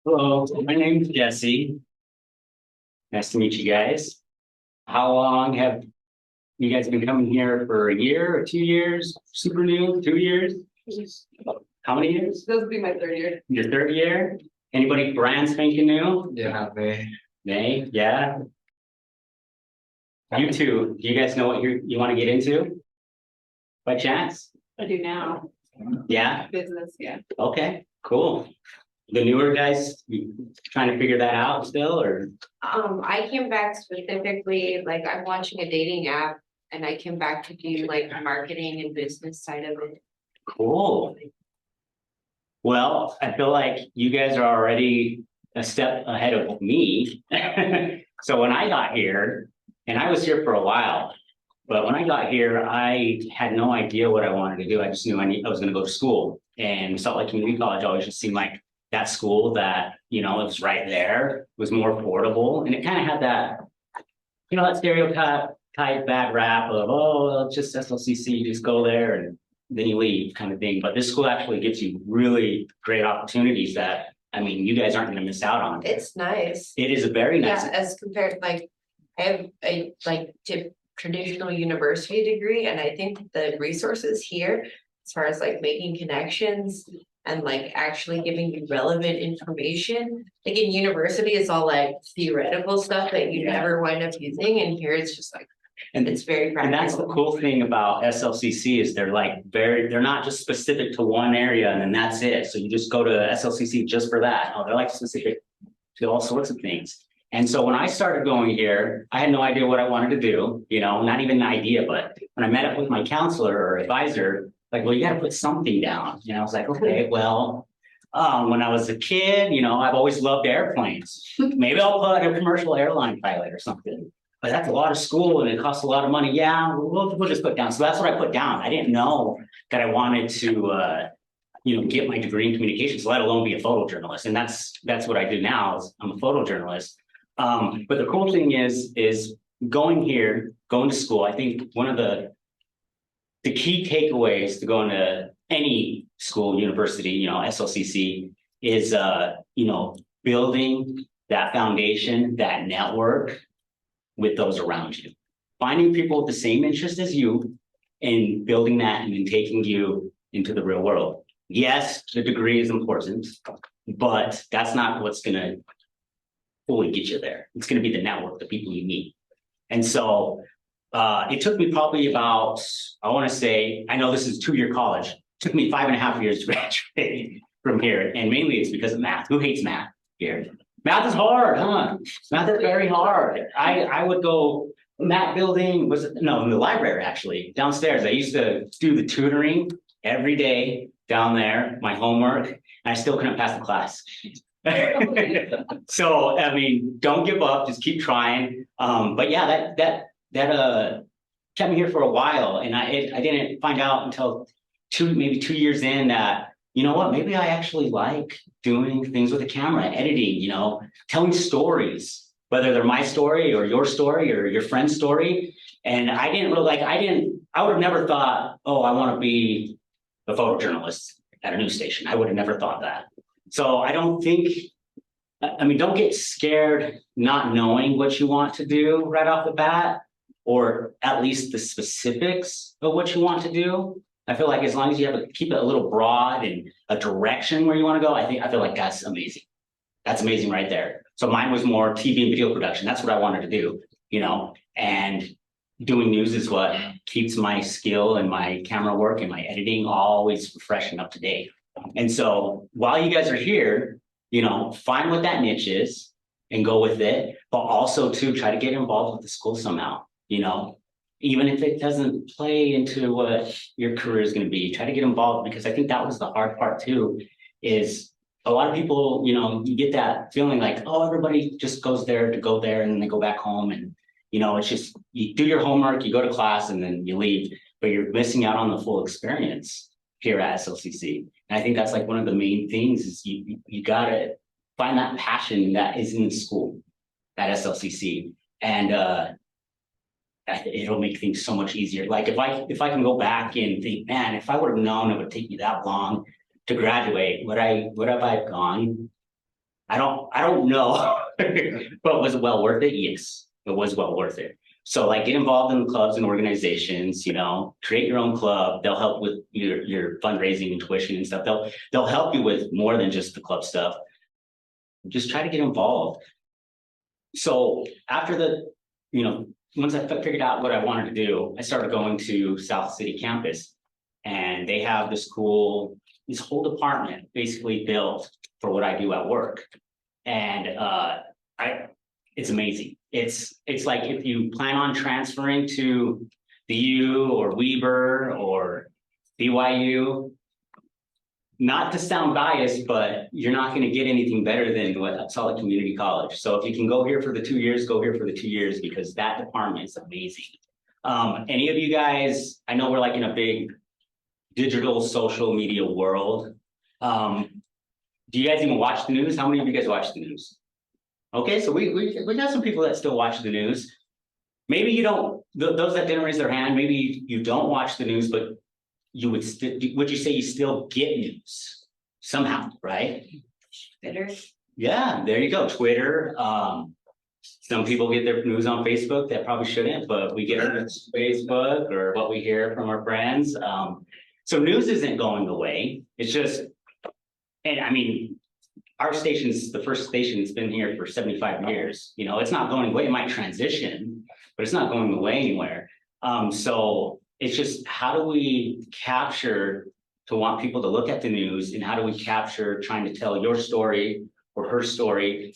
Hello, my name's Jesse. Nice to meet you guys. How long have you guys been coming here for a year or 2 years? Super new, 2 years? How many years? This will be my third year. Your third year? Anybody brand spanking new? Yeah, May, yeah. You two, do you guys know what you want to get into? By chance? I do now. Yeah, Business, yeah. okay, cool. The newer guys, you trying to figure that out still, or? I came back specifically, like I'm watching a dating app and I came back to do like marketing and business side of it. Cool. Well, I feel like you guys are already a step ahead of me. So when I got here, and I was here for a while, but when I got here, I had no idea what I wanted to do. I just knew I was going to go to school. And Salt Lake Community College always just seemed like that school that, it was right there, it was more affordable. And it kind of had that, that stereotype bad rap of, oh, it's just SLCC, you just go there and then you leave kind of thing. But this school actually gives you really great opportunities that, you guys aren't going to miss out on. It's nice. It is a very nice. Yeah, as compared, like, I have a traditional university degree, and I think the resources here, as far as like making connections and like actually giving you relevant information, like in university, it's all like theoretical stuff that you never wind up using, and here it's just like, And it's very practical. And that's the cool thing about SLCC is they're not just specific to one area and then that's it. So you just go to SLCC just for that. No, they're like specific to all sorts of things. And so when I started going here, I had no idea what I wanted to do, not even an idea, but when I met up with my counselor or advisor, like, well, you got to put something down. I was like, okay, well, when I was a kid, I've always loved airplanes. Maybe I'll put a commercial airline pilot or something. But that's a lot of school and it costs a lot of money. Yeah, we'll just put down. So that's what I put down. I didn't know that I wanted to, get my degree in communications, let alone be a photojournalist. And that's what I do now. Is I'm a photojournalist. But the cool thing is going to school. I think one of the key takeaways to going to any school, university, SLCC is, building that foundation, that network with those around you, finding people with the same interest as you and building that and then taking you into the real world. Yes, the degree is important, but that's not what's going to fully get you there. It's going to be the network, the people you meet. And so it took me probably about, I want to say, I know this is 2-year college. It took me 5.5 years to graduate from here. And mainly it's because of math. Who hates math here? Math is hard, huh? Math is very hard. I would go, math building in the library actually, downstairs. I used to do the tutoring every day down there, my homework, and I still couldn't pass the class. So, don't give up, just keep trying. But yeah, that kept me here for a while. And I didn't find out until maybe 2 years in that, maybe I actually like doing things with a camera, editing, telling stories, whether they're my story or your friend's story. And I would have never thought, oh, I want to be a photojournalist at a news station. I would have never thought that. So I don't get scared not knowing what you want to do right off the bat, or at least the specifics of what you want to do. I feel like as long as you keep it a little broad and a direction where you want to go, I feel like that's amazing. That's amazing right there. So mine was more TV and video production. That's what I wanted to do, and doing news is what keeps my skill and my camera work and my editing always fresh and up to date. And so while you guys are here, find what that niche is and go with it, but also to try to get involved with the school somehow, even if it doesn't play into what your career is going to be, try to get involved, because I think that was the hard part too, is a lot of people, you get that feeling like, oh, everybody just goes there to go there and then they go back home. And, it's just, you do your homework, you go to class and then you leave, but you're missing out on the full experience here at SLCC. And I think that's like one of the main things is you got to find that passion that is in the school at SLCC. And, it'll make things so much easier. Like if I can go back and think, man, if I would have known it would take me that long to graduate, would have I gone I don't know, but was it well worth it? Yes, it was well worth it. So like get involved in clubs and organizations, you know, create your own club. They'll help with your fundraising and tuition and stuff. They'll help you with more than just the club stuff. Just try to get involved. So after once I figured out what I wanted to do, I started going to South City campus, and they have this whole department basically built for what I do at work. And it's amazing. It's like if you plan on transferring to the U or Weber or BYU, not to sound biased, but you're not going to get anything better than what Solid Community College. So if you can go here for the 2 years, go here for the 2 years, because that department is amazing. Any of you guys, I know we're like in a big digital social media world. Do you guys even watch the news? How many of you guys watch the news? Okay, so we got some people that still watch the news. Maybe you don't, those that didn't raise their hand, maybe you don't watch the news, but you would you say you still get news somehow, right? Twitter. Yeah, there you go, Twitter. Some people get their news on Facebook that probably shouldn't, but we get it on Facebook or what we hear from our friends. So news isn't going away. It's just, and I mean, our station's the first station that's been here for 75 years. You know, it's not going away. It might transition, but it's not going away anywhere. So it's just, how do we capture to want people to look at the news, and how do we capture trying to tell your story or her story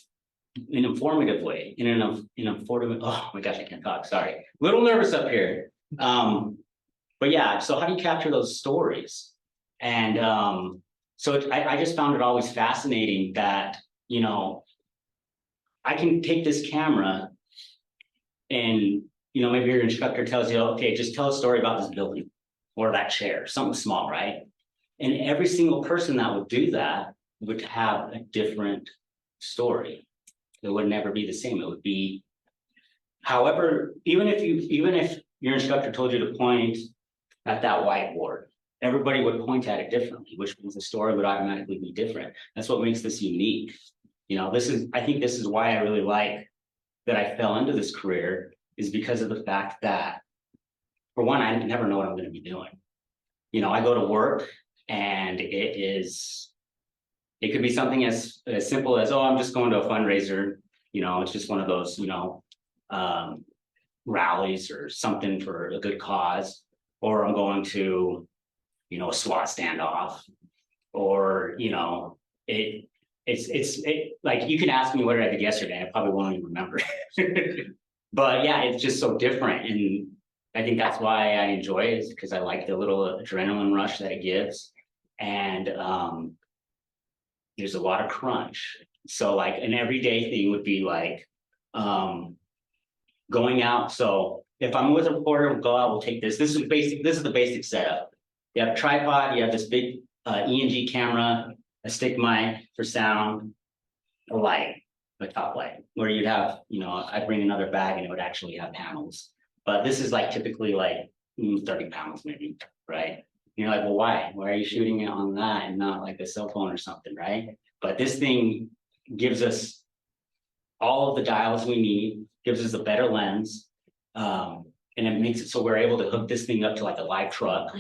in an informative way, in an informative, oh my gosh, I can't talk, sorry. A little nervous up here. But yeah, so how do you capture those stories? And so I just found it always fascinating that, you know, I can take this camera and, you know, maybe your instructor tells you, okay, just tell a story about this building or that chair, something small, right? And every single person that would do that would have a different story. It would never be the same. It would be, however, even if your instructor told you to point at that whiteboard, everybody would point at it differently, which means the story would automatically be different. That's what makes this unique. You know, I think this is why I really like that I fell into this career, is because of the fact that, for one, I never know what I'm going to be doing. You know, I go to work and it could be something as simple as, oh, I'm just going to a fundraiser. You know, it's just one of those, you know, rallies or something for a good cause, or I'm going to, you know, a SWAT standoff, or, you know, it's like, you can ask me what did I do yesterday, I probably won't even remember. But yeah, it's just so different, and I think that's why I enjoy it, is because I like the little adrenaline rush that it gives. And there's a lot of crunch. So like an everyday thing would be like going out. So if I'm with a reporter, we'll go out, we'll take this. This is the basic setup. You have a tripod, you have this big ENG camera, a stick mic for sound, a light, a top light, where you'd have, you know, I bring another bag and it would actually have panels. But this is like typically like 30 pounds maybe, right? And you're like, well, why? Why are you shooting it on that and not like a cell phone or something, right? But this thing gives us all of the dials we need, gives us a better lens, and it makes it so we're able to hook this thing up to like a live truck,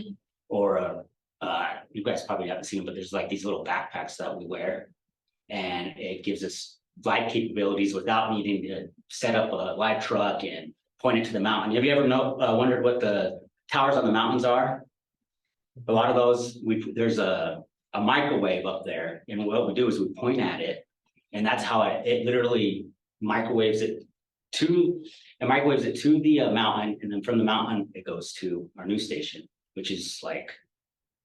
or you guys probably haven't seen them, but there's like these little backpacks that we wear, and it gives us live capabilities without needing to set up a live truck and point it to the mountain. Have you ever wondered what the towers on the mountains are? A lot of those, there's a microwave up there, and what we do is we point at it, and that's how it literally microwaves it to the mountain, and then from the mountain it goes to our news station, which is like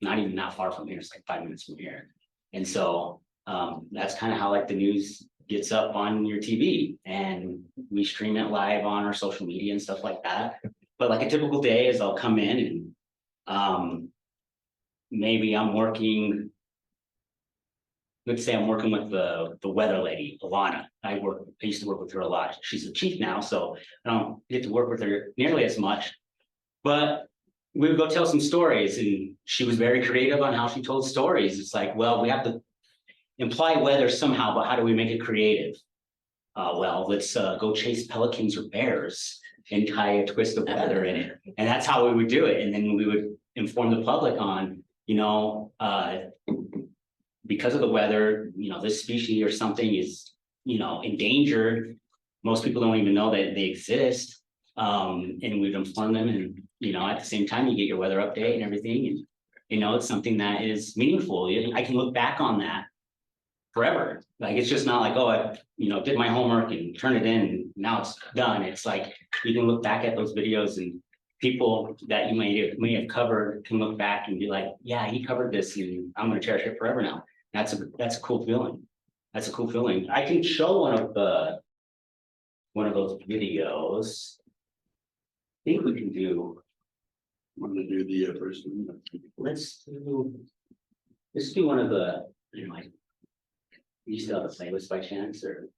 not even that far from here. It's like 5 minutes from here. And so that's kind of how like the news gets up on your TV, and we stream it live on our social media and stuff like that. But like a typical day is I'll come in and maybe I'm working, let's say I'm working with the weather lady, Alana. I used to work with her a lot. She's the chief now, so I don't get to work with her nearly as much. But we would go tell some stories, and she was very creative on how she told stories. It's like, well, we have imply weather somehow, but how do we make it creative? Well, let's go chase pelicans or bears and tie a twist of weather in it. And that's how we would do it. And then we would inform the public on, because of the weather, this species or something is, endangered. Most people don't even know that they exist. And we'd inform them, and, at the same time, you get your weather update and everything. And, it's something that is meaningful. I can look back on that forever. Like, it's just not like, oh, I, did my homework and turn it in and now it's done. It's like, you can look back at those videos, and people that you may have covered can look back and be like, yeah, he covered this and I'm going to cherish it forever now. That's a cool feeling. That's a cool feeling. I can show one of those videos. I think we can do. I'm gonna do the first one. Let's do one of the, you still have the playlist by chance, or?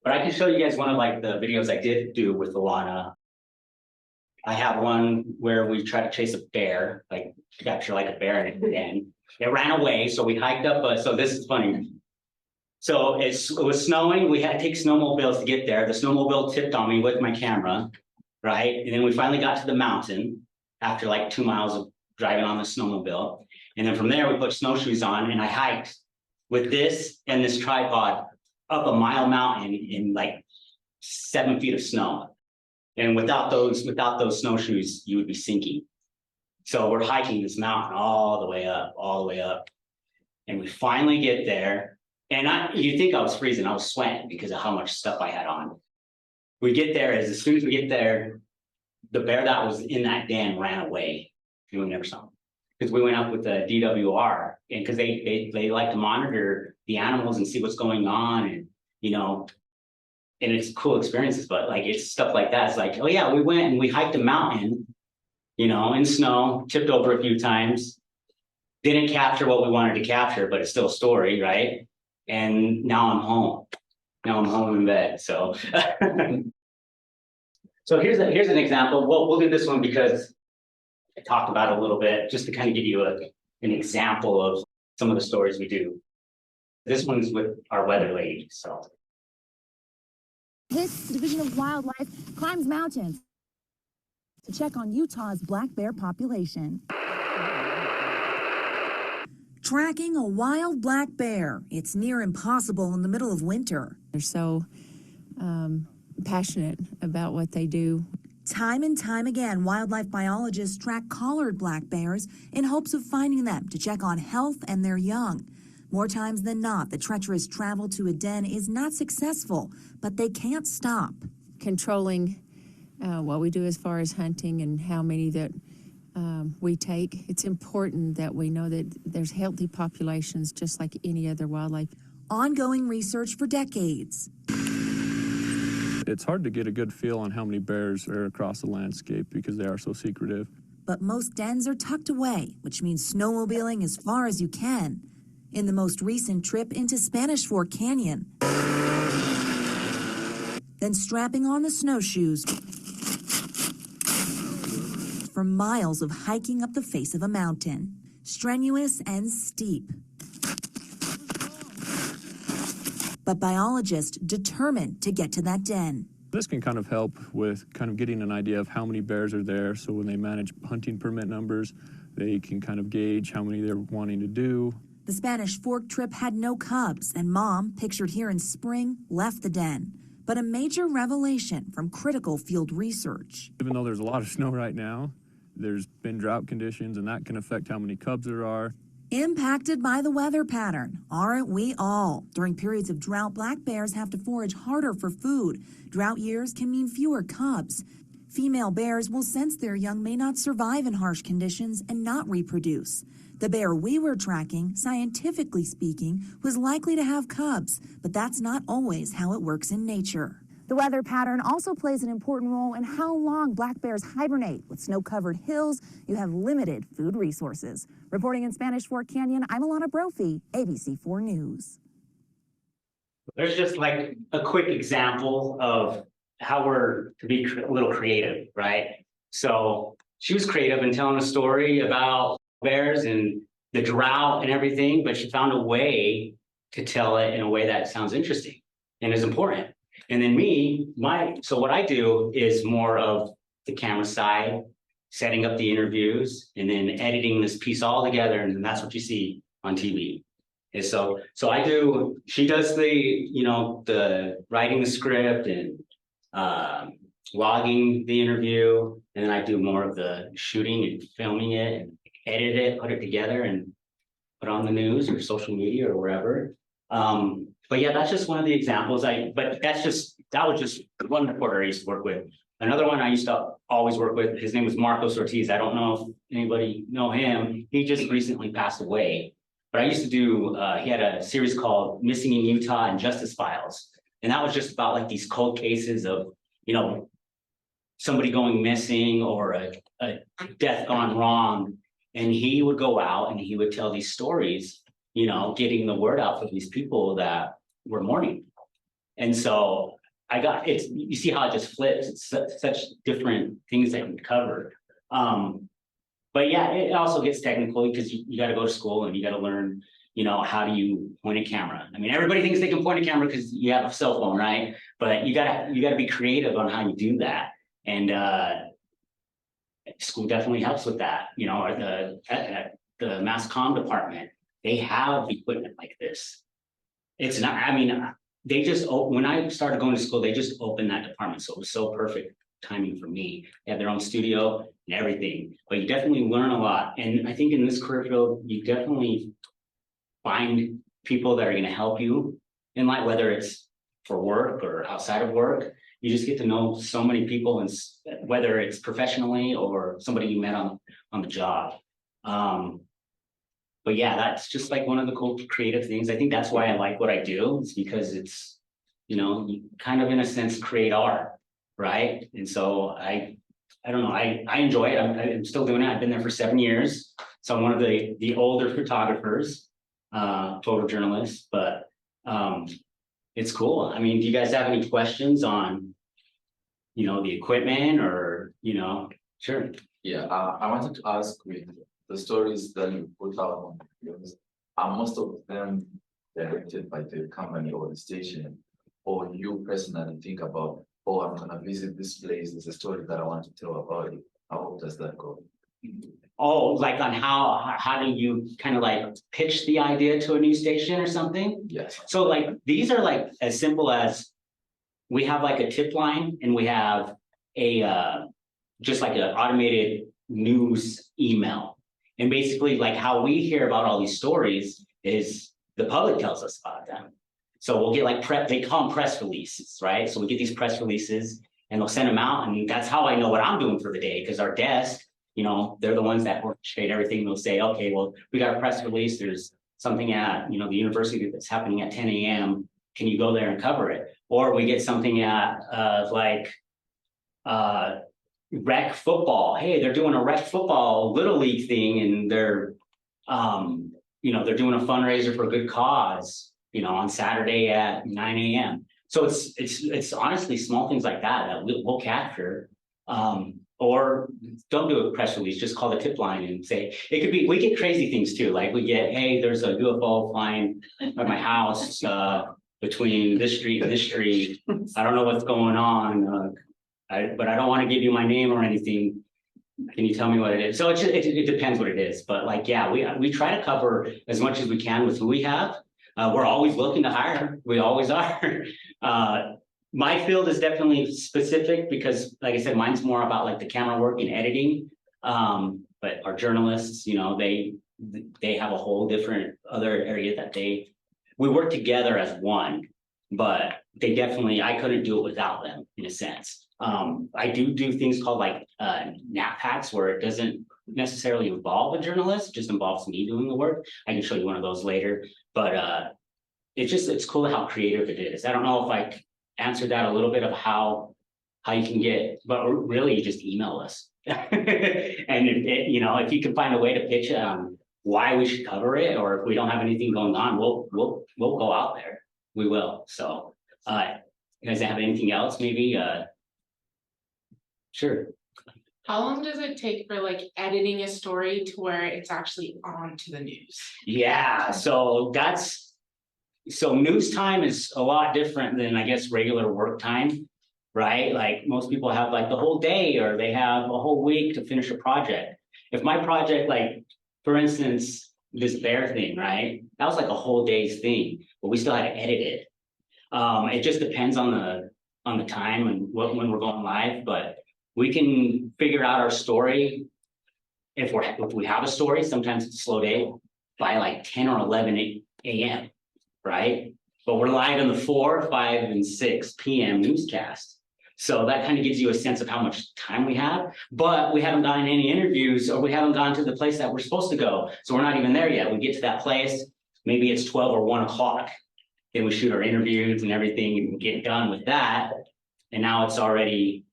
But I can show you guys one of the videos I did do with Alana. I have one where we try to chase a bear, capture a bear, and it ran away. So we hiked up, so this is funny. So it was snowing. We had to take snowmobiles to get there. The snowmobile tipped on me with my camera, right? And then we finally got to the mountain after 2 miles of driving on the snowmobile. And then from there, we put snowshoes on, and I hiked with this and this tripod up a mile mountain in 7 feet of snow. And without those snowshoes, you would be sinking. So we're hiking this mountain all the way up. And we finally get there. And you think I was freezing, I was sweating because of how much stuff I had on. We get there, as soon as we get there, the bear that was in that den ran away. We never saw him. Because we went up with the DWR, and because they like to monitor the animals and see what's going on, and and it's cool experiences, but it's stuff like that. It's like, oh yeah, we went and we hiked a mountain, in snow, tipped over a few times, didn't capture what we wanted to capture, but it's still a story, right? And now I'm home. Now I'm home in bed. So, so here's an example. We'll do this one because I talked about it a little bit, just to kind of give you an example of some of the stories we do. This one's with our weather lady. So, this Division of Wildlife climbs mountains to check on Utah's black bear population. Tracking a wild black bear. It's near impossible in the middle of winter. They're so passionate about what they do. Time and time again, wildlife biologists track collared black bears in hopes of finding them to check on health and their young. More times than not, the treacherous travel to a den is not successful, but they can't stop. Controlling what we do as far as hunting and how many that we take, it's important that we know that there's healthy populations just like any other wildlife. Ongoing research for decades. It's hard to get a good feel on how many bears are across the landscape because they are so secretive. But most dens are tucked away, which means snowmobiling as far as you can. In the most recent trip into Spanish Fork Canyon. Then strapping on the snowshoes for miles of hiking up the face of a mountain. Strenuous and steep. But biologists determined to get to that den. This can kind of help with kind of getting an idea of how many bears are there, so when they manage hunting permit numbers, they can kind of gauge how many they're wanting to do. The Spanish Fork trip had no cubs, and Mom, pictured here in spring, left the den. But a major revelation from critical field research. Even though there's a lot of snow right now, there's been drought conditions, and that can affect how many cubs there are. Impacted by the weather pattern, aren't we all? During periods of drought, black bears have to forage harder for food. Drought years can mean fewer cubs. Female bears will sense their young may not survive in harsh conditions and not reproduce. The bear we were tracking, scientifically speaking, was likely to have cubs, but that's not always how it works in nature. The weather pattern also plays an important role in how long black bears hibernate. With snow-covered hills, you have limited food resources. Reporting in Spanish Fork Canyon, I'm Alana Brophy, ABC4 News. There's just a quick example of how we're to be a little creative, right? So she was creative in telling a story about bears and the drought and everything, but she found a way to tell it in a way that sounds interesting and is important. And then so what I do is more of the camera side, setting up the interviews, and then editing this piece all together, and that's what you see on TV. And so she does the writing the script and logging the interview, and then I do more of the shooting and filming it and edit it, put it together, and put on the news or social media or wherever. But yeah, that's just one of the examples. That was just one reporter I used to work with. Another one I used to always work with, his name was Marcos Ortiz. I don't know if anybody know him. He just recently passed away. But I used to do, he had a series called Missing in Utah and Justice Files. And that was just about like these cold cases of, somebody going missing or a death gone wrong. And he would go out and he would tell these stories, getting the word out for these people that were mourning. And so you see how it just flips. It's such different things that we cover. But yeah, it also gets technical because you got to go to school and you got to learn, how do you point a camera? I mean, everybody thinks they can point a camera because you have a cell phone, right? But you gotta be creative on how you do that. And school definitely helps with that. At the mass comm department, they have equipment like this. It's not, they just, when I started going to school, they just opened that department. So it was so perfect timing for me. They have their own studio and everything, but you definitely learn a lot. And I think in this career field, you definitely find people that are going to help you in life, whether it's for work or outside of work. You just get to know so many people, and whether it's professionally or somebody you met on the job. But yeah, that's just like one of the cool creative things. I think that's why I like what I do. It's because it's, you kind of in a sense create art, right? And so I don't know, I enjoy it. I'm still doing it. I've been there for 7 years. So I'm one of the older photographers, photojournalists, but it's cool. Do you guys have any questions on, the equipment or, sure. Yeah, I wanted to ask with the stories that you put out on videos, are most of them directed by the company or the station, or you personally think about, oh, I'm gonna visit this place, there's a story that I want to tell about it. How does that go? Oh, like on how do you kind of like pitch the idea to a new station or something? Yes. So like these are like as simple as we have like a tip line and we have a just like an automated news email. And basically like how we hear about all these stories is the public tells us about them. So we'll get like they call them press releases, right? So we get these press releases and they'll send them out, and that's how I know what I'm doing for the day, because our desk, they're the ones that orchestrate everything. They'll say, okay, well, we got a press release. There's something at, the university that's happening at 10 a.m. Can you go there and cover it? Or we get something at rec football. Hey, they're doing a rec football little league thing, and they're doing a fundraiser for a good cause, on Saturday at 9 a.m. So it's honestly small things like that we'll capture. Or don't do a press release, just call the tip line and say, it could be, we get crazy things too. Like we get, hey, there's a UFO flying by my house between this street and this street. I don't know what's going on, but I don't want to give you my name or anything. Can you tell me what it is? So it depends what it is. But like, yeah, we try to cover as much as we can with who we have. We're always looking to hire. We always are. My field is definitely specific because, like I said, mine's more about like the camera work and editing. But our journalists, they have a whole different other area that we work together as one, but I couldn't do it without them in a sense. I do things called like nap hacks where it doesn't necessarily involve a journalist, it just involves me doing the work. I can show you one of those later, but it's cool how creative it is. I don't know if I answered that a little bit of how you can get, but really you just email us. And if you can find a way to pitch why we should cover it, or if we don't have anything going on, we'll go out there. We will. So you guys have anything else maybe? Sure. How long does it take for like editing a story to where it's actually on to the news? Yeah, so news time is a lot different than I guess regular work time, right? Like most people have like the whole day or they have a whole week to finish a project. If my project, like for instance, this bear thing, right? That was like a whole day's thing, but we still had to edit it. It just depends on the time and when we're going live, but we can figure out our story. If we have a story, sometimes it's a slow day by like 10 or 11 a.m. right? But we're live in the 4, 5, and 6 p.m. newscast. So that kind of gives you a sense of how much time we have, but we haven't gotten any interviews or we haven't gone to the place that we're supposed to go. So we're not even there yet. We get to that place, maybe it's 12 or 1 o'clock. Then we shoot our interviews and everything and get done with that. And now it's already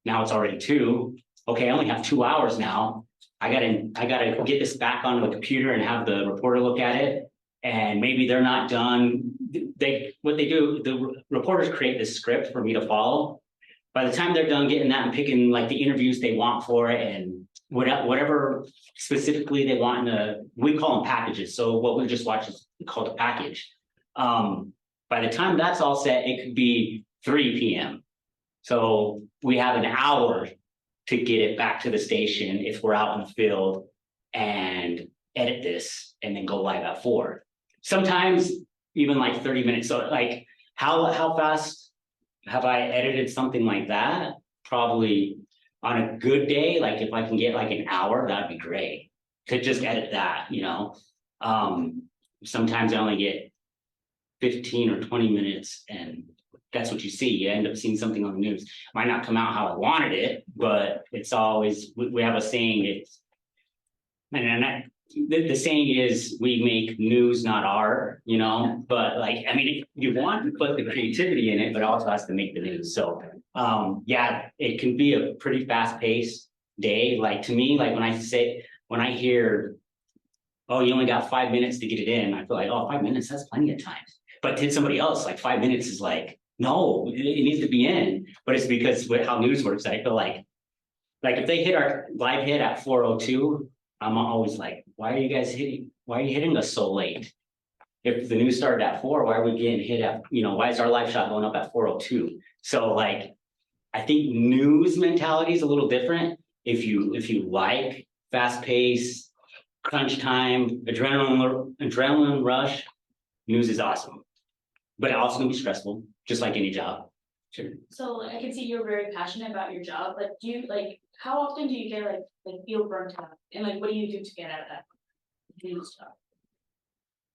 2. Okay, I only have 2 hours now. I gotta get this back onto the computer and have the reporter look at it. And maybe they're not done. What they do, the reporters create this script for me to follow. By the time they're done getting that and picking like the interviews they want for it and whatever specifically they want we call them packages. So what we just watched is called a package. By the time that's all set, it could be 3 p.m. So we have an hour to get it back to the station if we're out in the field and edit this and then go live at 4. Sometimes even like 30 minutes. So like how fast have I edited something like that? Probably on a good day, like if I can get like an hour, that'd be great to just edit that, you know. Sometimes I only get 15 or 20 minutes and that's what you see. You end up seeing something on the news. Might not come out how I wanted it, but it's always, we have a saying, the saying is we make news, not art, you know, but like, I mean, you want to put the creativity in it, but it also has to make the news. So yeah, it can be a pretty fast paced day. Like to me, like when I hear, oh, you only got 5 minutes to get it in, I feel like, oh, 5 minutes, that's plenty of time. But to somebody else, like 5 minutes is like, no, it needs to be in. But it's because with how news works, I feel like if they hit our live hit at 4:02, I'm always like, why are you hitting us so late? If the news started at 4, why are we getting hit at, you know, why is our live shot going up at 4:02? So like, I think news mentality is a little different. If you like fast pace, crunch time, adrenaline rush, news is awesome. But it also can be stressful, just like any job. Sure. So I can see you're very passionate about your job, but do you how often do you get feel burnt out? And like what do you do to get out of that news job?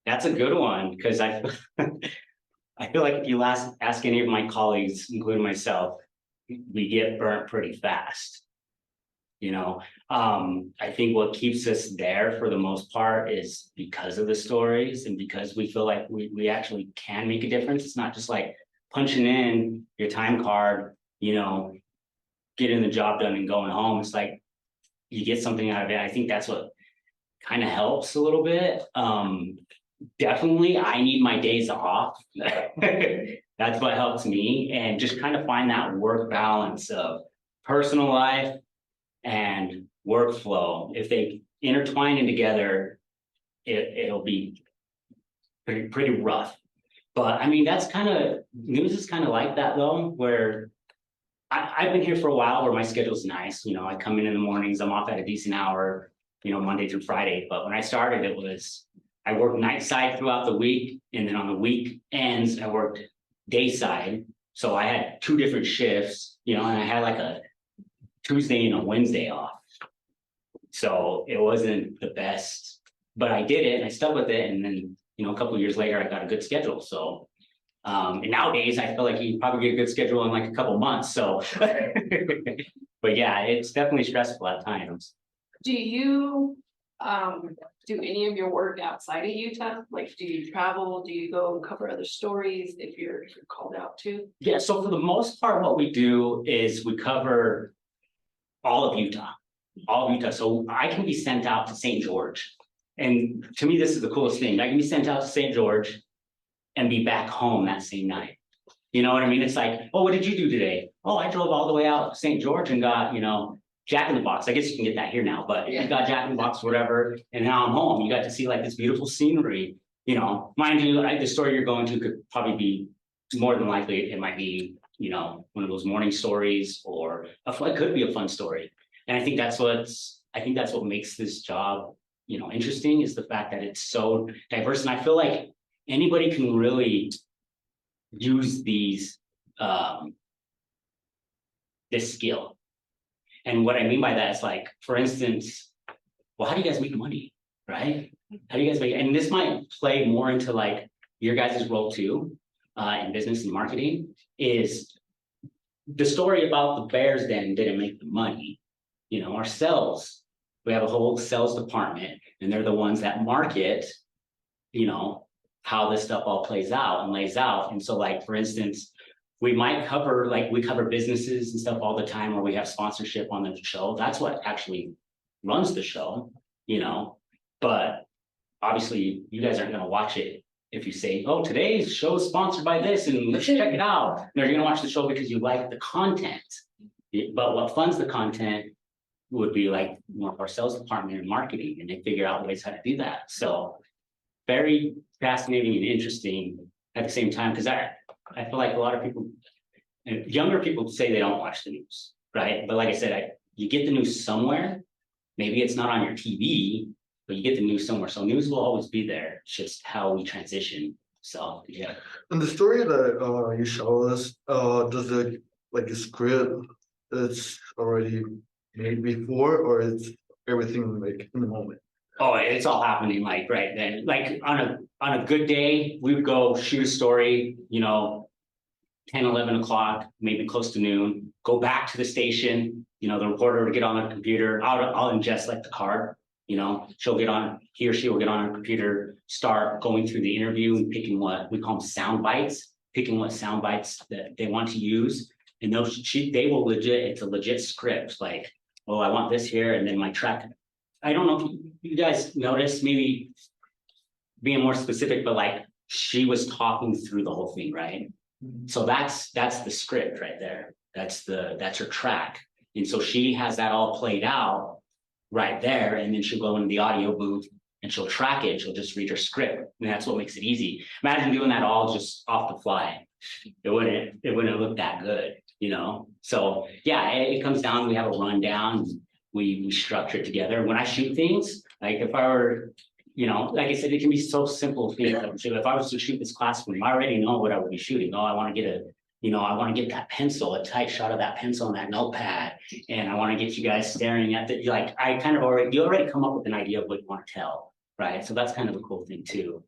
That's a good one, because I feel like if you ask any of my colleagues, including myself, we get burnt pretty fast. You know, I think what keeps us there for the most part is because of the stories and because we feel like we actually can make a difference. It's not just like punching in your time card, you know, getting the job done and going home. It's like you get something out of it. I think that's what kind of helps a little bit. Definitely, I need my days off. That's what helps me, and just kind of find that work balance of personal life and workflow. If they intertwine in together, it'll be pretty rough. But I mean, news is kind of like that though, where I've been here for a while where my schedule's nice. You know, I come in the mornings, I'm off at a decent hour, you know, Monday through Friday. But when I started, I worked night side throughout the week. And then on the weekends, I worked day side. So I had 2 different shifts, you know, and I had like a Tuesday and a Wednesday off. So it wasn't the best, but I did it and I stuck with it. And then, you know, a couple of years later, I got a good schedule. So, and nowadays I feel like you probably get a good schedule in like a couple of months. So, but yeah, it's definitely stressful at times. Do you do any of your work outside of Utah? Like, do you travel? Do you go cover other stories if you're called out to? Yeah, so for the most part, what we do is we cover all of Utah. So I can be sent out to St. George. And to me, this is the coolest thing. I can be sent out to St. George and be back home that same night. You know what I mean? It's like, oh, what did you do today? Oh, I drove all the way out to St. George and got, you know, Jack in the Box. I guess you can get that here now, but you got Jack in the Box, whatever, and now I'm home. You got to see like this beautiful scenery. You know, mind you, the store you're going to could probably be more than likely it might be, you know, one of those morning stories or it could be a fun story. And I think that's what makes this job, you know, interesting is the fact that it's so diverse. And I feel like anybody can really use this skill. And what I mean by that is like, for instance, well, how do you guys make money, right? How do you guys make, and this might play more into like your guys' role too, in business and marketing, is the story about the Bears Den didn't make the money. You know, our sales, we have a whole sales department and they're the ones that market, you know, how this stuff all plays out and lays out. And so like, for instance, we might cover, like we cover businesses and stuff all the time where we have sponsorship on the show. That's what actually runs the show, you know, but obviously you guys aren't gonna watch it if you say, oh, today's show is sponsored by this and let's check it out. No, you're gonna watch the show because you like the content. But what funds the content would be like more of our sales department and marketing, and they figure out ways how to do that. So very fascinating and interesting at the same time, because I feel like a lot of people, younger people say they don't watch the news, right? But like I said, you get the news somewhere. Maybe it's not on your TV, but you get the news somewhere. So news will always be there. It's just how we transition. So yeah. And the story that you show us, does it like a script that's already made before, or it's everything like in the moment? Oh, it's all happening like right then. Like on a good day, we would go shoot a story, you know, 10, 11 o'clock, maybe close to noon, go back to the station, you know, the reporter would get on a computer, I'll ingest like the card, you know, he or she will get on a computer, start going through the interview and picking what we call them sound bites, picking what sound bites that they want to use. And they will it's a legit script, like, oh, I want this here, and then my track. I don't know if you guys noticed, maybe being more specific, but like she was talking through the whole thing, right? So that's the script right there. That's her track. And so she has that all played out right there, and then she'll go into the audio booth and she'll track it. She'll just read her script, and that's what makes it easy. Imagine doing that all just off the fly. It wouldn't look that good, you know? So yeah, it comes down, we have a rundown, we structure it together. When I shoot things, like if I were, you know, like I said, it can be so simple. If I was to shoot this classroom, I already know what I would be shooting. Oh, I want to get that pencil, a tight shot of that pencil and that notepad. And I want to get you guys staring at you already come up with an idea of what you want to tell, right? So that's kind of a cool thing too.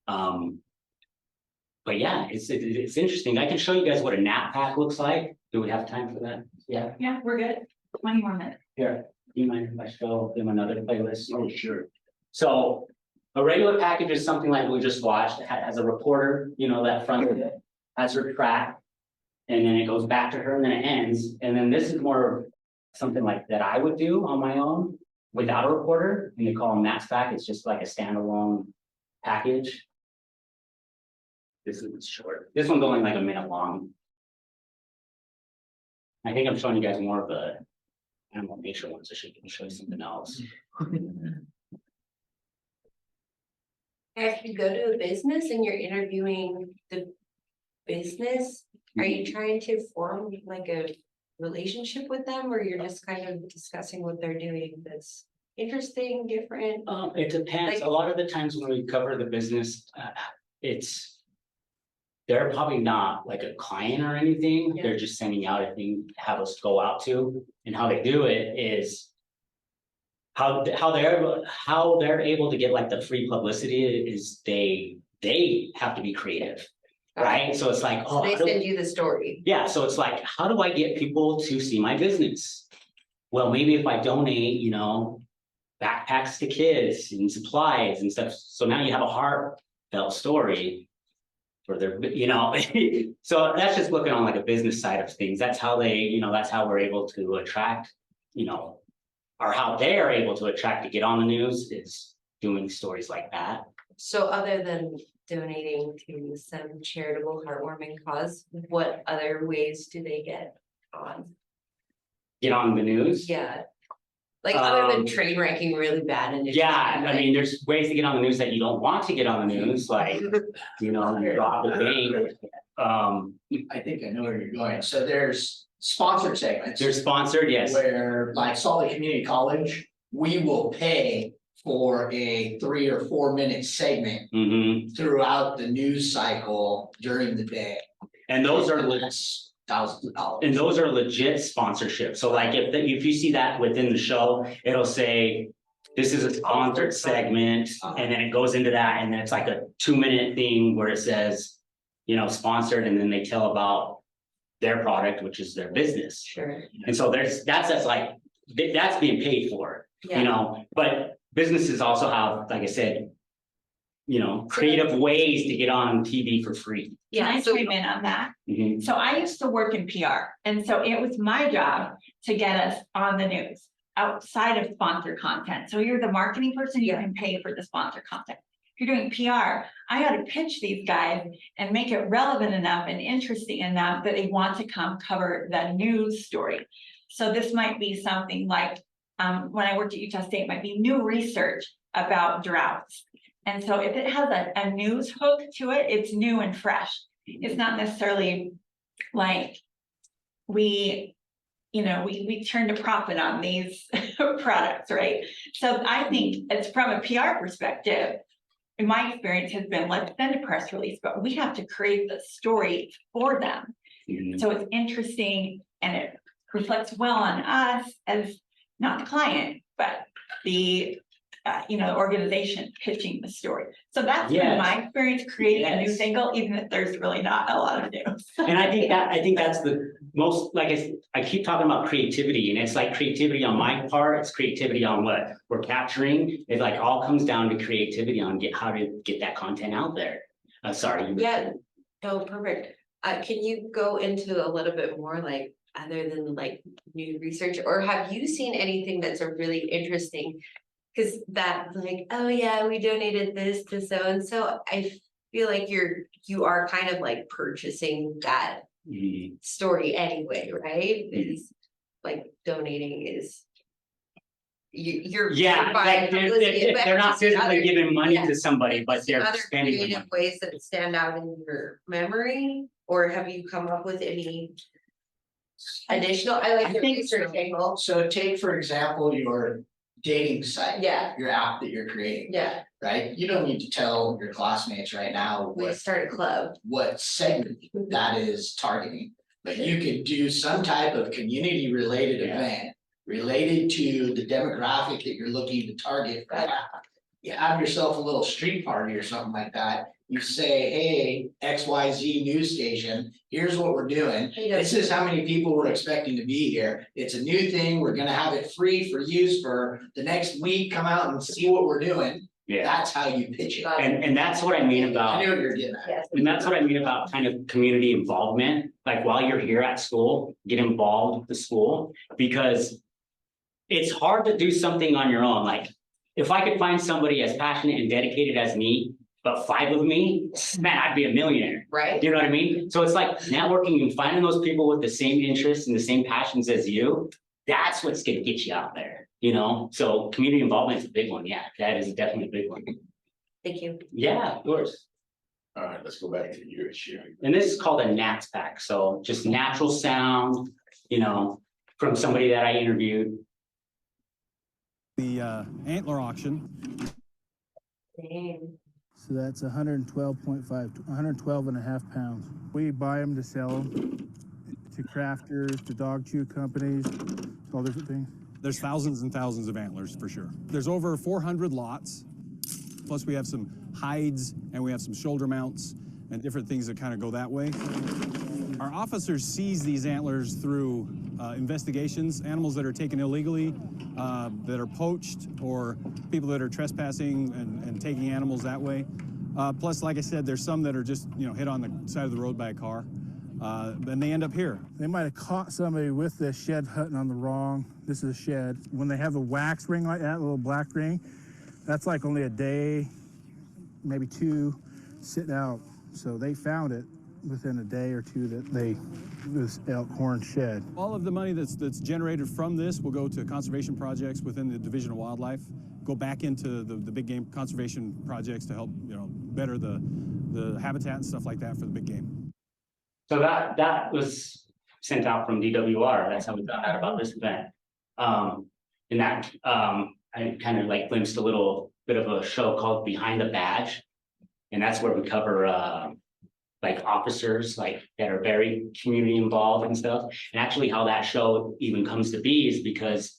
But yeah, it's interesting. I can show you guys what a nap pack looks like. Do we have time for that? Yeah. Yeah, we're good. 20 more minutes. Here, do you mind if I show them another playlist? Oh, sure. So a regular package is something like we just watched. It has a reporter, you know, that front of it has her track, and then it goes back to her, and then it ends. And then this is more something like that I would do on my own without a reporter, and they call them Matt's pack. It's just like a standalone package. This is short. This one's only like a minute long. I think I'm showing you guys more of the animal nature ones. I should show you something else. If you go to a business and you're interviewing the business, are you trying to form like a relationship with them, or you're just kind of discussing what they're doing that's interesting, different? It depends. Like- A lot of the times when we cover the business, they're probably not like a client or anything. Yeah. They're just sending out a thing to have us go out to, and how they do it is how they're able to get like the free publicity is they have to be creative, right? So it's like, So they send you the story. yeah, so it's like, how do I get people to see my business? Well, maybe if I donate, you know, backpacks to kids and supplies and stuff. So now you have a heartfelt story for their, you know. So that's just looking on like a business side of things. That's how that's how we're able to attract, you know, or how they are able to attract to get on the news is doing stories like that. So other than donating to some charitable heartwarming cause, what other ways do they get on? get on the news. Yeah. Like other than Um, train wrecking really bad and. Yeah, I mean, there's ways to get on the news that you don't want to get on the news, like, you know, you rob the bank. I think I know where you're going. So there's sponsored segments. They're sponsored, yes. Where like Salt Lake Community College, we will pay for a 3 or 4 minute segment Mhm. throughout the news cycle during the day. And those are, That's thousands of dollars. and those are legit sponsorships. So like if you see that within the show, it'll say, this is a sponsored segment, and then it goes into that, and then it's like a 2-minute thing where it says, you know, sponsored, and then they tell about their product, which is their business. Sure. And so that's like, that's being paid for, you Yeah. know, but businesses also have, like I said, you know, creative ways to get on TV for free. Can I So- chime in on that? Mhm. So I used to work in PR, and so it was my job to get us on the news outside of sponsored content. So you're the marketing person, you Yeah. can pay for the sponsored content. If you're doing PR, I got to pitch these guys and make it relevant enough and interesting enough that they want to come cover the news story. So this might be something like, when I worked at Utah State, might be new research about droughts. And so if it has a news hook to it, it's new and fresh. It's not necessarily like we turn a profit on these products, right? So I think it's from a PR perspective, in my experience has been, let's send a press release, but we have to create the story for them. Mhm. So it's interesting and it reflects well on us as not the client, but the organization pitching the story. So that's been Yes. my experience creating a news Yes. angle, even if there's really not a lot of news. And I think that's the most, like I keep talking about creativity, and it's like creativity on my part, it's creativity on what we're capturing. It like all comes down to creativity on how to get that content out there. Sorry. you were Yeah, saying. no, perfect. Can you go into a little bit more like other than like new research, or have you seen anything that's a really interesting? Cause that like, oh yeah, we donated this to so and so. I feel like you are kind of like purchasing that Mhm. story anyway, right? Is like donating is. You're Yeah, buying like publicity, but they're not have you seen physically other- giving money yeah. to somebody, but Have you seen they're other spending the creative money. ways that stand out in your memory, or have you come up with any additional? I like the think research angle. So take, for example, your dating site. Yeah. Your app that you're creating, Yeah, right? You don't need to tell your classmates right now we start a club. what segment that is targeting. But you could do some type of community related Yeah. event related to the demographic that you're looking to target for that. You have yourself a little street party or something like that. You say, hey, XYZ news station, here's what we're doing. This is how many people we're expecting to be here. It's a new thing. We're gonna have it free for use for the next week. Come out and see what we're doing. Yeah, That's how you pitch it. and that's what I mean I about. knew what you're getting at. Yes. And that's what I mean about kind of community involvement, like while you're here at school, get involved with the school, because it's hard to do something on your own, like, if I could find somebody as passionate and dedicated as me, but 5 of me, man, I'd be a millionaire. Right? You know what I mean? So it's like networking and finding those people with the same interests and the same passions as you, that's what's gonna get you out there, you know? So community involvement is a big one, yeah, that is definitely a big one. Thank you. Yeah, of course. All right, let's go back to your sharing. And this is called a NATS pack, so just natural sound, you know, from somebody that I interviewed. The antler auction. Dang. So that's 112.5, 112 and a half pounds. We buy them to sell them to crafters, to dog chew companies, all different things. There's thousands and thousands of antlers for sure. There's over 400 lots. Plus we have some hides and we have some shoulder mounts and different things that kind of go that way. Our officers seize these antlers through investigations, animals that are taken illegally, that are poached, or people that are trespassing and taking animals that way. Plus, like I said, there's some that are just, hit on the side of the road by a car. Then they end up here. They might have caught somebody with this shed hunting on the wrong. This is a shed. When they have a wax ring like that, a little black ring, that's like only a day, maybe 2, sitting out. So they found it within a day or 2 that they this elkhorn shed. All of the money that's generated from this will go to conservation projects within the Division of Wildlife, go back into the big game conservation projects to help, you know, better the habitat and stuff like that for the big game. So that was sent out from DWR. That's how we found out about this event. And that I kind of like glimpsed a little bit of a show called Behind the Badge, and that's where we cover like officers like that are very community involved and stuff. And actually, how that show even comes to be is because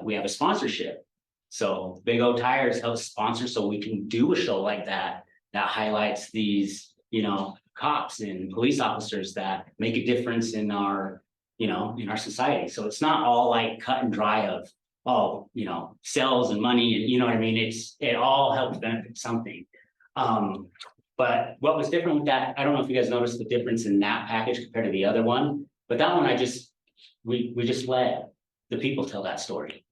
we have a sponsorship. So Big O Tires helps sponsor, so we can do a show like that highlights these, you know, cops and police officers that make a difference in our, you know, in our society. So it's not all like cut and dry of, oh, you know, sales and money and you know what I mean? It all helps benefit something. But what was different with that, I don't know if you guys noticed the difference in that package compared to the other one, but that one we just let the people tell that story,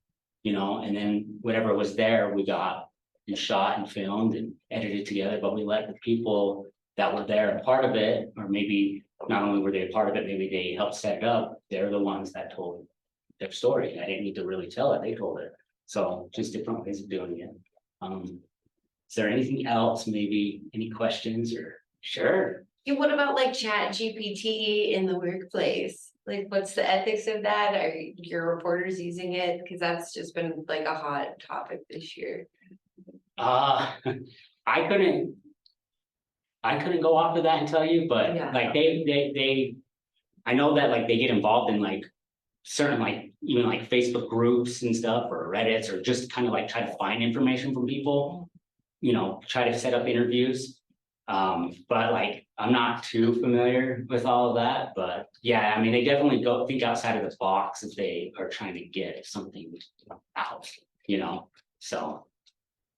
you know, and then whatever was there, we got and shot and filmed and edited together, but we let the people that were there a part of it, or maybe not only were they a part of it, maybe they helped set it up. They're the ones that told their story. I didn't need to really tell it, they told it. So just different ways of doing it. Is there anything else, maybe any questions or? Sure. And what about like Chat GPT in the workplace? Like, what's the ethics of that? Are your reporters using it? Because that's just been like a hot topic this year. I couldn't go off of that and tell you, but Yeah. like they I know that like they get involved in like certain like even like Facebook groups and stuff or Reddits or just kind of like try to find information from people, you know, try to set up interviews. But like I'm not too familiar with all of that, but yeah, I mean they definitely go think outside of the box if they are trying to get something out, you know. So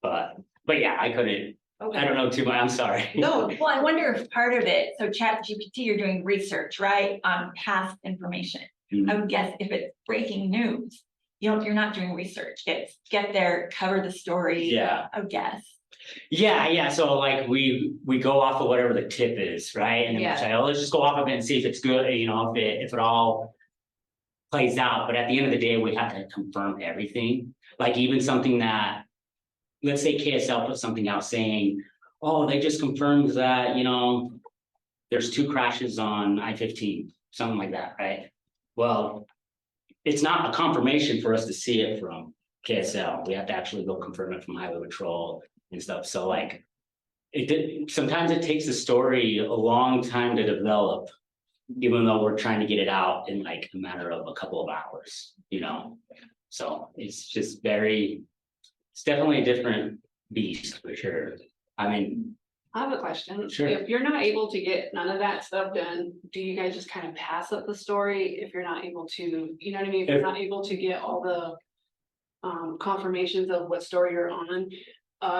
but yeah, I couldn't. Okay. I don't know too much. I'm sorry. No. Well, I wonder if part of it, so Chat GPT, you're doing research, right, on past information. I would guess if it's breaking news, you're not doing research. It's get there, cover the story. Yeah. I would guess. Yeah. So like we go off of whatever the tip is, right? And then we say, oh, let's just go off of it and see if it's good, you know, if it all plays out. But at the end of the day, we have to confirm everything. Like even something that, let's say KSL put something out saying, oh, they just confirmed that, you know, there's 2 crashes on I-15, something like that, right? Well, it's not a confirmation for us to see it from KSL. We have to actually go confirm it from Highway Patrol and stuff. So like, sometimes it takes a story a long time to develop, even though we're trying to get it out in like a matter of a couple of hours, you know? So it's just it's definitely a different beast for sure. I mean, I have a question. Sure. If you're not able to get none of that stuff done, do you guys just kind of pass up the story if you're not able to, you know what I mean? If you're not able to get all the confirmations of what story you're on,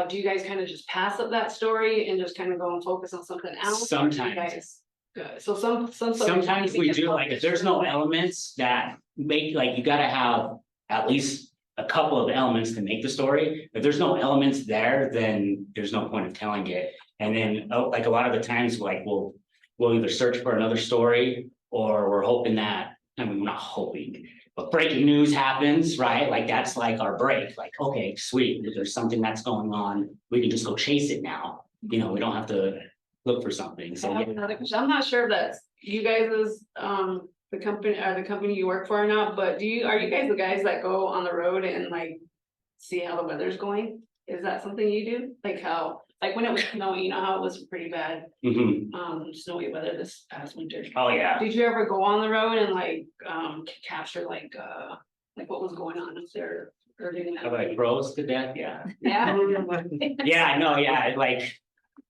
do you guys kind of just pass up that story and just kind of go and focus on something else? Sometimes. Good. So Sometimes we do, like if there's no elements that make, like you gotta have at least a couple of elements to make the story. If there's no elements there, then there's no point of telling it. And then like a lot of the times, like we'll either search for another story or we're hoping that, I mean, we're not hoping, but breaking news happens, right? Like that's like our break. Like, okay, sweet. If there's something that's going on, we can just go chase it now. You know, we don't have to look for something. So I have another question. I'm not sure if that's you guys' the company you work for or not, but are you guys the guys that go on the road and like see how the weather's going? Is that something you do? Like how, like when it was snowing, you know how it was pretty bad, snowy weather this past winter. Oh yeah. Did you ever go on the road and like capture like what was going on up there? Or did Have I froze to death? Yeah. Yeah. Yeah, I know, yeah, like,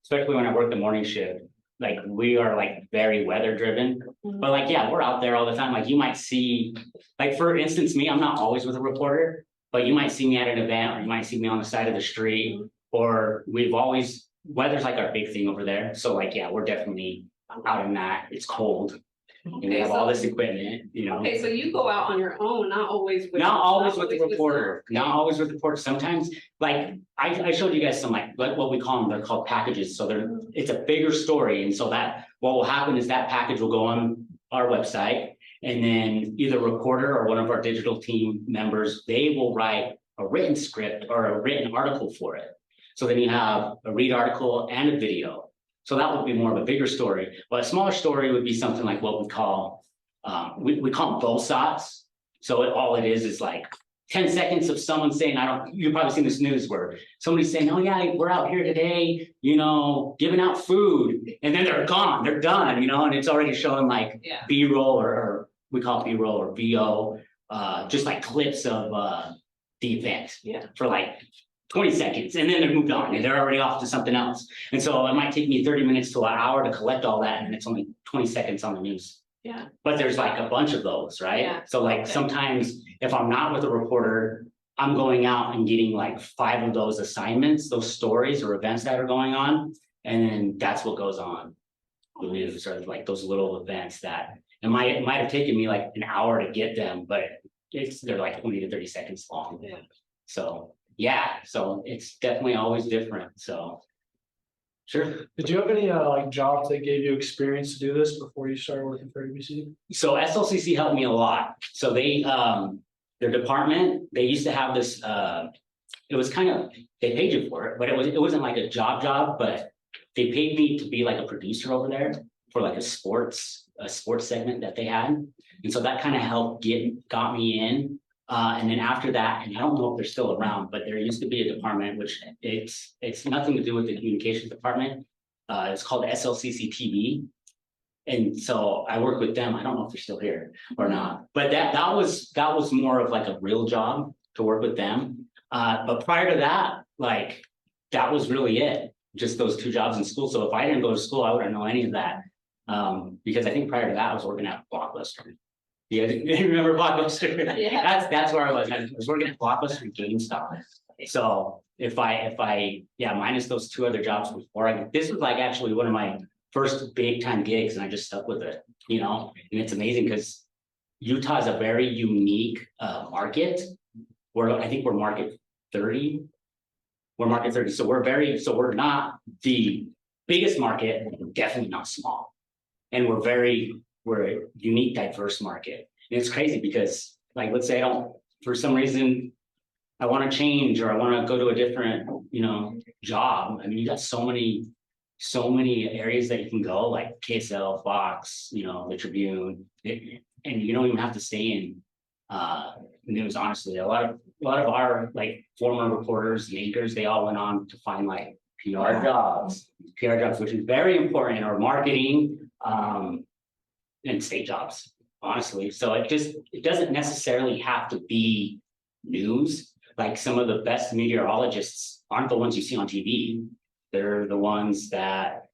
especially when I work the morning shift, like, we are like very weather driven, but like, yeah, we're out there all the time, like, you might see, like, for instance, me, I'm not always with a reporter, but you might see me at an event, or you might see me on the side of the street, or weather's like our big thing over there, so like, yeah, we're definitely out in that, it's cold. And we have all this equipment, you know. Okay, so you go out on your own, not always with. Not always with the reporter, not always with the reporter. Sometimes, like, I showed you guys some like what we call them, they're called packages. So it's a bigger story. And so that what will happen is that package will go on our website. And then either a reporter or one of our digital team members, they will write a written script or a written article for it. So then you have a read article and a video. So that would be more of a bigger story. But a smaller story would be something like what we call, we call them both shots. So all it is like 10 seconds of someone saying, you've probably seen this news where somebody's saying, oh yeah, we're out here today, you know, giving out food. And then they're gone, they're done, you know, and it's already showing like B-roll or we call it B-roll or VO, just like clips of the event for like 20 seconds. And then they're moved on and they're already off to something else. And so it might take me 30 minutes to an hour to collect all that. And it's only 20 seconds on the news. Yeah. But there's like a bunch of those, right? Yeah. So like sometimes if I'm not with a reporter, I'm going out and getting like 5 of those assignments, those stories or events that are going on. And then that's what goes on the news, or like those little events that it might have taken me like an hour to get them, but they're like 20 to 30 seconds long. Yeah. So yeah, so it's definitely always different. So sure. Did you have any like jobs that gave you experience to do this before you started working for ABC? So SLCC helped me a lot. So they, their department, they used to have this, it was kind of, they paid you for it, but it wasn't like a job, but they paid me to be like a producer over there for like a sports segment that they had. And so that kind of helped got me in. And then after that, and I don't know if they're still around, but there used to be a department, which it's nothing to do with the communications department. It's called SLCC TV. And so I work with them. I don't know if they're still here or not, but that was more of like a real job to work with them. But prior to that, like that was really it. Just those 2 jobs in school. So if I didn't go to school, I wouldn't know any of that. Because I think prior to that, I was working at Blockbuster. Yeah, you remember Blockbuster? Yeah. That's where I was. I was working at Blockbuster GameStop. So if I minus those 2 other jobs before, this was like actually one of my first big time gigs, and I just stuck with it, you know. And it's amazing because Utah is a very unique market. I think we're market 30. We're market 30, so we're not the biggest market, definitely not small, and we're a unique, diverse market. And it's crazy because, like, let's say for some reason, I want to change or I want to go to a different, you know, job. I mean, you got so many areas that you can go, like KSL, Fox, you know, the Tribune, and you don't even have to stay in news. Honestly, a lot of our like former reporters and anchors, they all went on to find like PR jobs, which is very important, or marketing, and state jobs, honestly. So it doesn't necessarily have to be news. Like some of the best meteorologists aren't the ones you see on TV. They're the ones that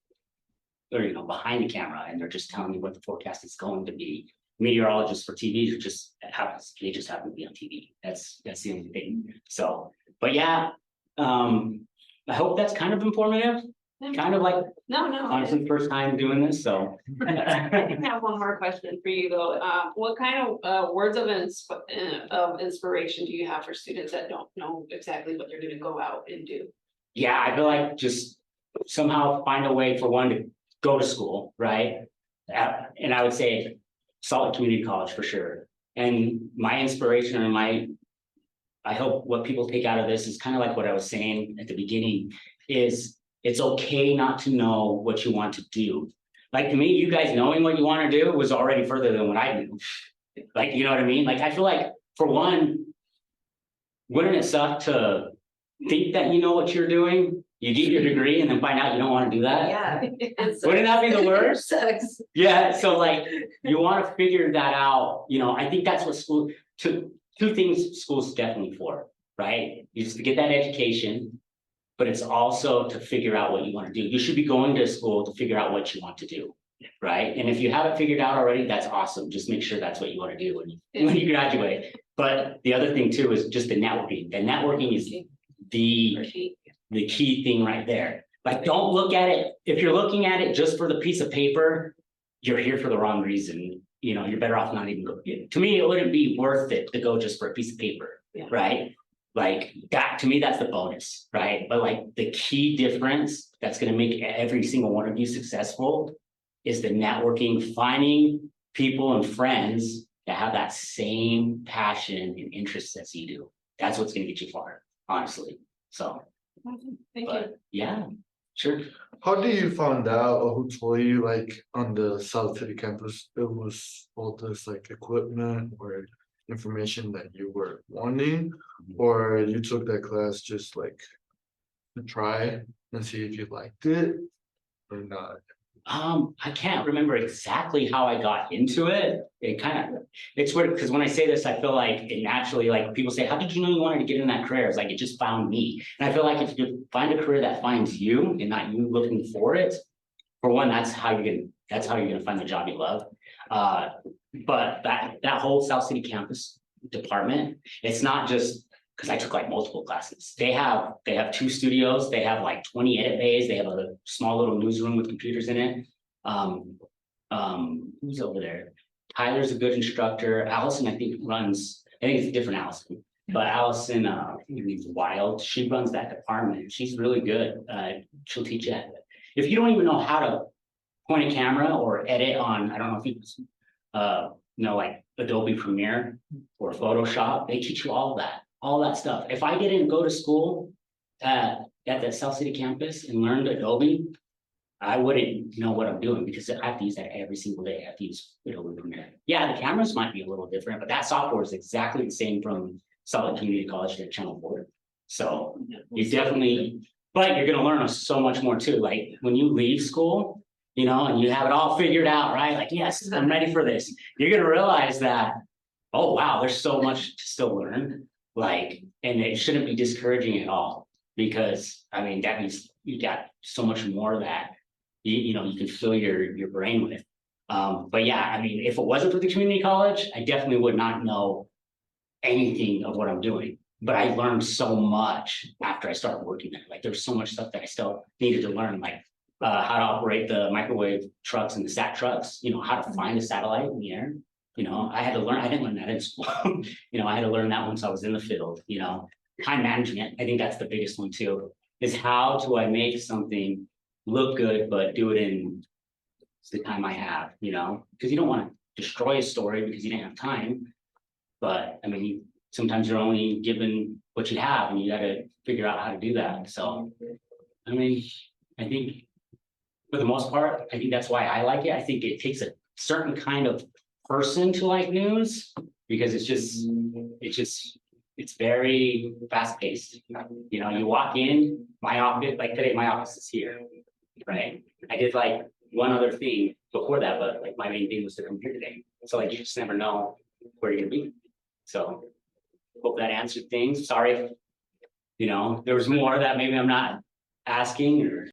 are, you know, behind the camera, and they're just telling you what the forecast is going to be. Meteorologists for TV they just happen to be on TV. That's the only thing. So, but yeah, I hope that's kind of informative. Kind of like, No. honestly, first time doing this, so. I have one more question for you though. What kind of words of inspiration do you have for students that don't know exactly what they're gonna go out and do? Yeah, I feel like just somehow find a way for one to go to school, right? And I would say Salt Lake Community College for sure. And my inspiration or I hope what people take out of this is kind of like what I was saying at the beginning, is it's okay not to know what you want to do. Like to me, you guys knowing what you want to do was already further than what I knew. Like, you know what I mean? Like, I feel like for one, wouldn't it suck to think that you know what you're doing? You get your degree and then find out you don't want to do that? Yeah. Wouldn't that be the worst? Sucks. Yeah, so like, you want to figure that out, you know. I think that's what two things school's definitely for, right? You just get that education, but it's also to figure out what you want to do. You should be going to school to figure out what you want to do, right? And if you haven't figured out already, that's awesome. Just make sure that's what you want to do when you graduate. But the other thing too is just the networking. The networking is the key thing right there. Like, don't look at it. If you're looking at it just for the piece of paper, you're here for the wrong reason. You know, you're better off not even going. To me, it wouldn't be worth it to go just for a piece of paper, right? Like that, to me, that's the bonus, right? But like the key difference that's going to make every single one of you successful is the networking, finding people and friends that have that same passion and interest as you do. That's what's gonna get you far, honestly. So, Thank you. but yeah, sure. How do you find out, or who told you, like, on the South City campus, it was all this like equipment or information that you were wanting? Or you took that class just like to try and see if you liked it or not? I can't remember exactly how I got into it. It's weird because when I say this, I feel like it naturally, like people say, how did you know you wanted to get in that career? It's like it just found me. And I feel like if you find a career that finds you and not you looking for it, for one, that's how you're gonna find the job you love. But that whole South City campus department, it's not just because I took like multiple classes. They have 2 studios, they have like 20 edit bays, they have a small little newsroom with computers in it. Who's over there? Tyler's a good instructor. Allison, I think it's a different Allison, but Allison, Wild, she runs that department. She's really good. She'll teach you. If you don't even know how to point a camera or edit on, I don't know if you like Adobe Premiere or Photoshop, they teach you all that stuff. If I didn't go to school at the South City campus and learned Adobe, I wouldn't know what I'm doing because I have to use that every single day. I have to use Adobe Premiere. Yeah, the cameras might be a little different, but that software is exactly the same from Salt Lake Community College to Channel 4. So you definitely, but you're gonna learn so much more too. Like when you leave school, and you have it all figured out, right? Like, yes, I'm ready for this. You're gonna realize that, oh wow, there's so much to still learn. Like, and it shouldn't be discouraging at all because I mean that means you got so much more that you can fill your brain with. But yeah, I mean, if it wasn't for the community college, I definitely would not know anything of what I'm doing. But I learned so much after I started working there. Like there's so much stuff that I still needed to learn, like how to operate the microwave trucks and the sat trucks, how to find a satellite in the air. I had to learn, I didn't learn that in school. I had to learn that once I was in the field, time management. I think that's the biggest one too, is how do I make something look good, but do it in the time I have, because you don't want to destroy a story because you didn't have time. But I mean, sometimes you're only given what you have and you got to figure out how to do that. So, I mean, I think for the most part, I think that's why I like it. I think it takes a certain kind of person to like news because it's very fast paced. You walk in my office, like today, my office is here, right? I did like one other thing before that, but like my main thing was to come here today. So like you just never know where you're gonna be. So hope that answered things. Sorry if, there was more that maybe I'm not asking or